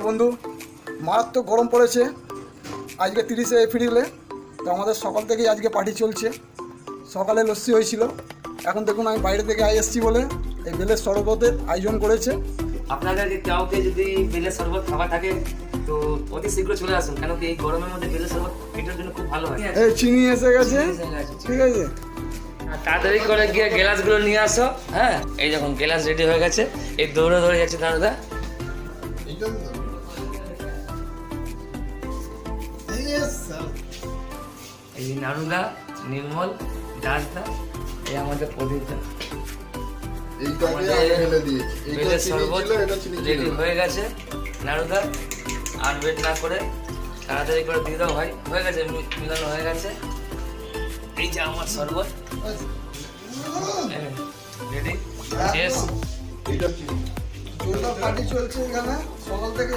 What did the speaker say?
বন্ধু, মারাত্মক গরম পড়েছে আজকে 30শে এপ্রিলে। তো আমাদের সকাল থেকেই আজকে পার্টি চলছে। সকালে লস্যি হয়েছিল, এখন দেখুন আমি বাইরে থেকে এসেছি বলে এই বেলের শরবতের আয়োজন করেছে। আপনাদের কাউকে যদি বেলের শরবত খাবার থাকে তো অতি শীঘ্র চলে আসুন, কেন কি এই গরমের মধ্যে বেলের শরবত পেটের জন্য খুব ভালো হয়। এই চিনি এসে গেছে, ঠিক আছে। আর তাড়াতাড়ি করে গিয়ে গ্লাসগুলো নিয়ে আসো। হ্যাঁ, এই যখন গ্লাস রেডি হয়ে গেছে, এই দৌড়ে দৌড়ে যাচ্ছে দাদা। এই নারুদা, নির্মল, দাসদা, এই আমাদের প্রদীপদা। বেলের শরবত রেডি হয়ে গেছে নারুদা। আর ওয়েট না করে তাড়াতাড়ি করে দিয়ে দাও ভাই। হয়ে গেছে, মিলানো হয়ে গেছে। এই যে আমার শরবত রেডি। শেষ। পার্টি চলছে এখানে সকাল থেকে।